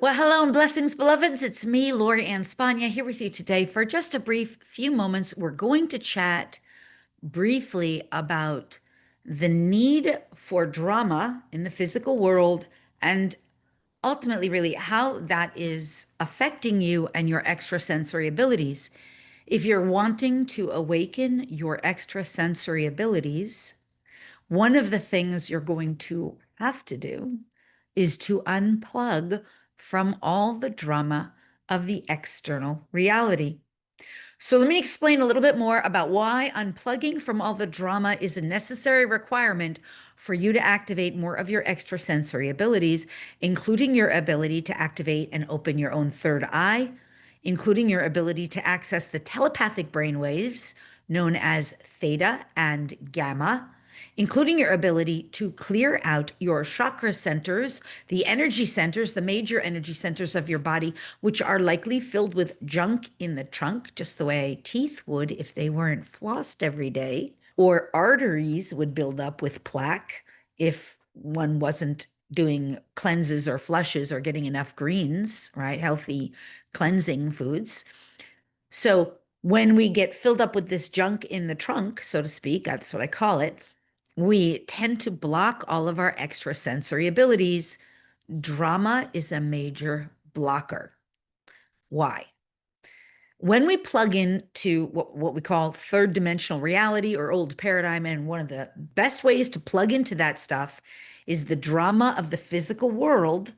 Well, hello and blessings, beloveds. It's me, Lori Ann Spagna, here with you today for just a brief few moments. We're going to chat briefly about the need for drama in the physical world and ultimately, really, how that is affecting you and your extrasensory abilities. If you're wanting to awaken your extrasensory abilities, one of the things you're going to have to do is to unplug from all the drama of the external reality. So, let me explain a little bit more about why unplugging from all the drama is a necessary requirement for you to activate more of your extrasensory abilities, including your ability to activate and open your own third eye, including your ability to access the telepathic brainwaves known as theta and gamma, including your ability to clear out your chakra centers, the energy centers, the major energy centers of your body, which are likely filled with junk in the trunk, just the way teeth would if they weren't flossed every day, or arteries would build up with plaque if one wasn't doing cleanses or flushes or getting enough greens, right? Healthy cleansing foods. So when we get filled up with this junk in the trunk, so to speak, that's what I call it, we tend to block all of our extrasensory abilities. Drama is a major blocker. Why? When we plug into what we call third dimensional reality or old paradigm, and one of the best ways to plug into that stuff is the drama of the physical world,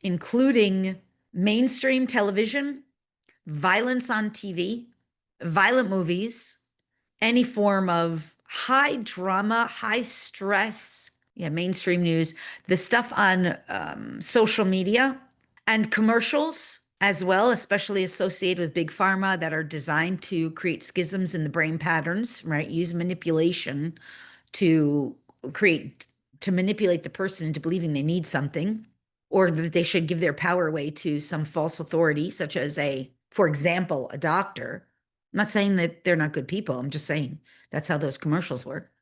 including mainstream television, violence on TV, violent movies, any form of high drama, high stress, yeah, mainstream news, the stuff on social media and commercials as well, especially associated with big pharma that are designed to create schisms in the brain patterns, right? Use manipulation to create, to manipulate the person into believing they need something or that they should give their power away to some false authority, such as for example, a doctor. I'm not saying that they're not good people. I'm just saying that's how those commercials work,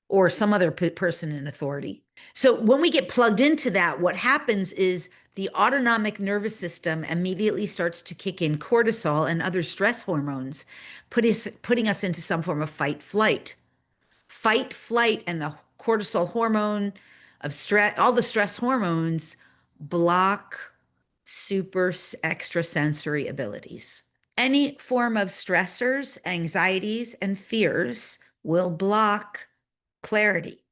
or some other person in authority. So when we get plugged into that, what happens is the autonomic nervous system immediately starts to kick in cortisol and other stress hormones, putting us into some form of fight, flight. Fight, flight, and the cortisol hormone of stress, all the stress hormones block super extrasensory abilities. Any form of stressors, anxieties, and fears will block clarity,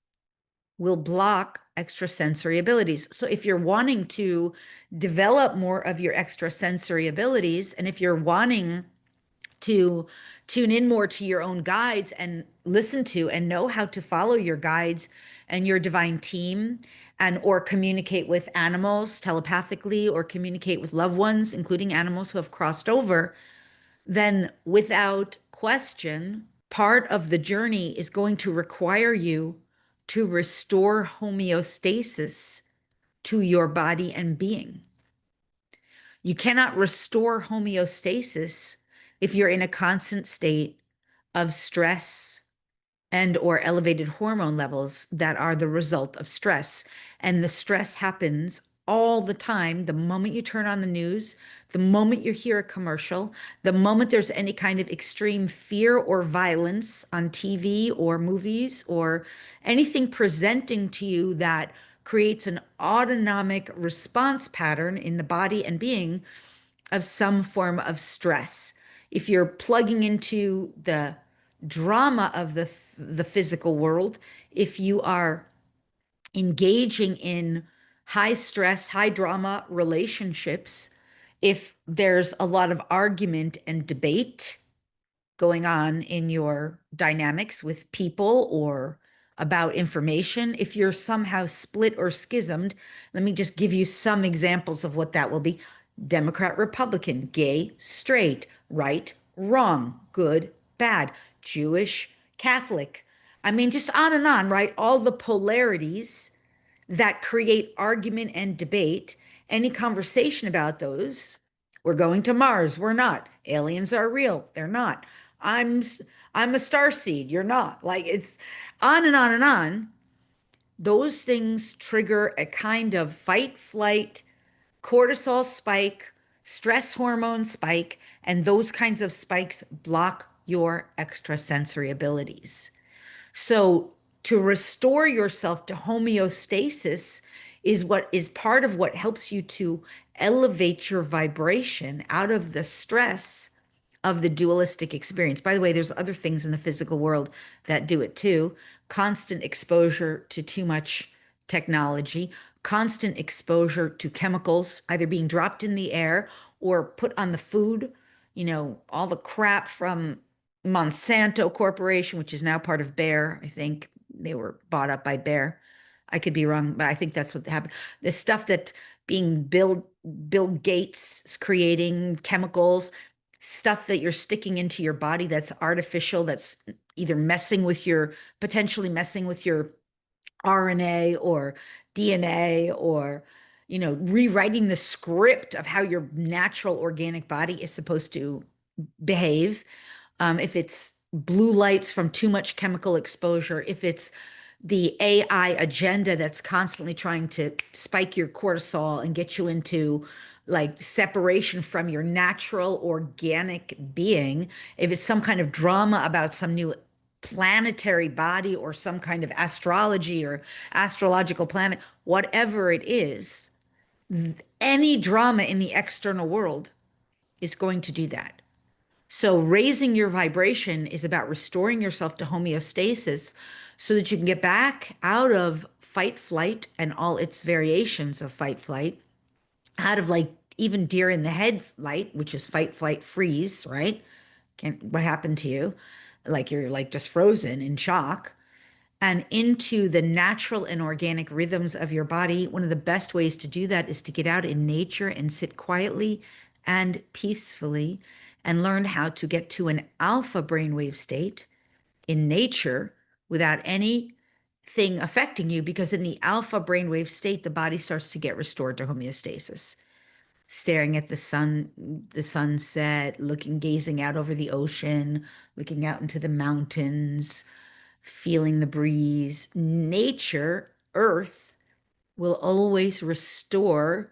will block extrasensory abilities. So if you're wanting to develop more of your extrasensory abilities, and if you're wanting to tune in more to your own guides and listen to and know how to follow your guides and your divine team, and or communicate with animals telepathically or communicate with loved ones, including animals who have crossed over, then without question, part of the journey is going to require you to restore homeostasis to your body and being. You cannot restore homeostasis if you're in a constant state of stress and or elevated hormone levels that are the result of stress. And the stress happens all the time. The moment you turn on the news, the moment you hear a commercial, the moment there's any kind of extreme fear or violence on TV or movies or anything presenting to you that creates an autonomic response pattern in the body and being of some form of stress. If you're plugging into the drama of the physical world, if you are engaging in high stress, high drama relationships, if there's a lot of argument and debate going on in your dynamics with people or about information, if you're somehow split or schismed, let me just give you some examples of what that will be. Democrat, Republican, gay, straight, right, wrong, good, bad, Jewish, Catholic. I mean, just on, right? All the polarities that create argument and debate, any conversation about those. We're going to Mars, we're not. Aliens are real, they're not. I'm I'm a star seed, you're not. Like it's on and on and on. Those things trigger a kind of fight, flight, cortisol spike, stress hormone spike, and those kinds of spikes block your extrasensory abilities. So to restore yourself to homeostasis is what is part of what helps you to elevate your vibration out of the stress of the dualistic experience. By the way, there's other things in the physical world that do it too. Constant exposure to too much technology, constant exposure to chemicals, either being dropped in the air or put on the food, all the crap from Monsanto Corporation, which is now part of Bayer. I think they were bought up by Bayer. I could be wrong, but I think that's what happened. The stuff that being Bill Gates is creating, chemicals, stuff that you're sticking into your body that's artificial, that's either potentially messing with your RNA or DNA, or rewriting the script of how your natural organic body is supposed to behave. If it's blue lights from too much chemical exposure, if it's the AI agenda that's constantly trying to spike your cortisol and get you into like separation from your natural organic being, if it's some kind of drama about some new planetary body or some kind of astrology or astrological planet, whatever it is, any drama in the external world is going to do that. So, raising your vibration is about restoring yourself to homeostasis so that you can get back out of fight, flight, and all its variations of fight, flight, out of like even deer in the head flight, which is fight, flight, freeze, right? What happened to you? Like you're like just frozen in shock, and into the natural and organic rhythms of your body. One of the best ways to do that is to get out in nature and sit quietly and peacefully and learn how to get to an alpha brainwave state in nature without anything affecting you, because in the alpha brainwave state, the body starts to get restored to homeostasis. Staring at the sunset, gazing out over the ocean, looking out into the mountains, feeling the breeze. Nature, Earth, will always restore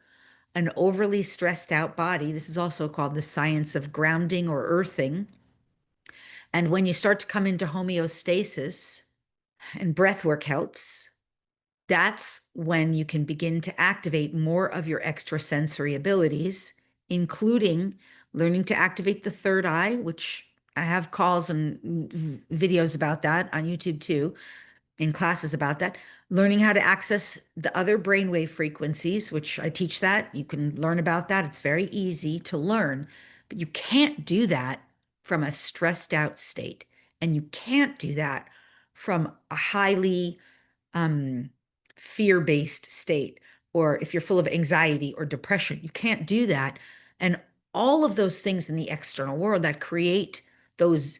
an overly stressed out body. This is also called the science of grounding or earthing. And when you start to come into homeostasis, and breath work helps, that's when you can begin to activate more of your extrasensory abilities, including learning to activate the third eye, which I have calls and videos about that on YouTube too, in classes about that. Learning how to access the other brainwave frequencies, which I teach that. You can learn about that. It's very easy to learn, but you can't do that from a stressed out state. And you can't do that from a highly um, fear-based state, or if you're full of anxiety or depression. You can't do that. And all of those things in the external world that create those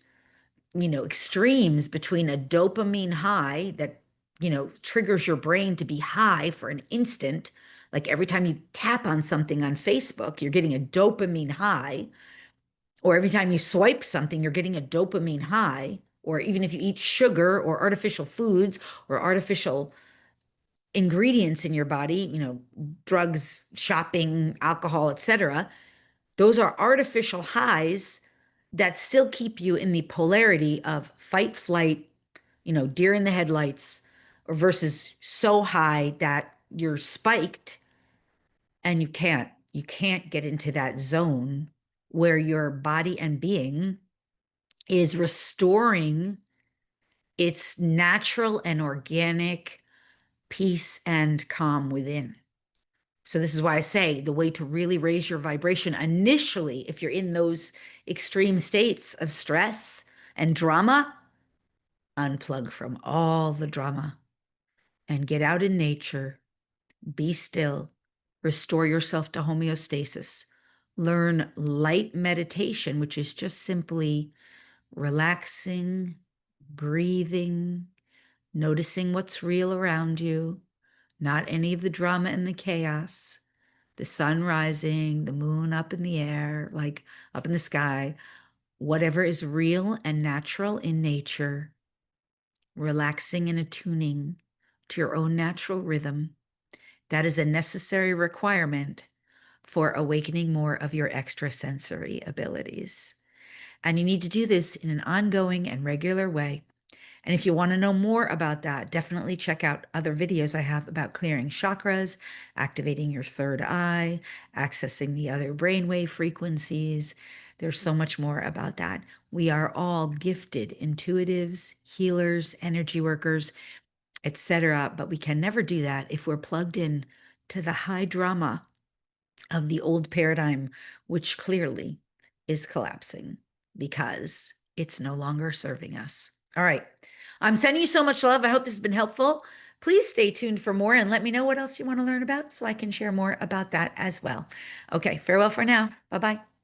extremes between a dopamine high that, triggers your brain to be high for an instant. Like every time you tap on something on Facebook, you're getting a dopamine high. Or every time you swipe something, you're getting a dopamine high. Or even if you eat sugar or artificial foods or artificial ingredients in your body, drugs, shopping, alcohol, etc., those are artificial highs that still keep you in the polarity of fight, flight, deer in the headlights, or versus so high that you're spiked and you can't get into that zone where your body and being is restoring its natural and organic peace and calm within. So this is why I say the way to really raise your vibration initially, if you're in those extreme states of stress and drama, unplug from all the drama and get out in nature, be still, restore yourself to homeostasis. Learn light meditation, which is just simply relaxing, breathing, noticing what's real around you, not any of the drama and the chaos. The sun rising, the moon up in the air, like up in the sky, whatever is real and natural in nature, relaxing and attuning to your own natural rhythm. That is a necessary requirement for awakening more of your extrasensory abilities. And you need to do this in an ongoing and regular way. And if you want to know more about that, definitely check out other videos I have about clearing chakras, activating your third eye, accessing the other brainwave frequencies. There's so much more about that. We are all gifted intuitives, healers, energy workers, etc. But we can never do that if we're plugged in to the high drama of the old paradigm, which clearly is collapsing because it's no longer serving us. All right. I'm sending you so much love. I hope this has been helpful. Please stay tuned for more and let me know what else you want to learn about so I can share more about that as well. Okay. Farewell for now. Bye bye.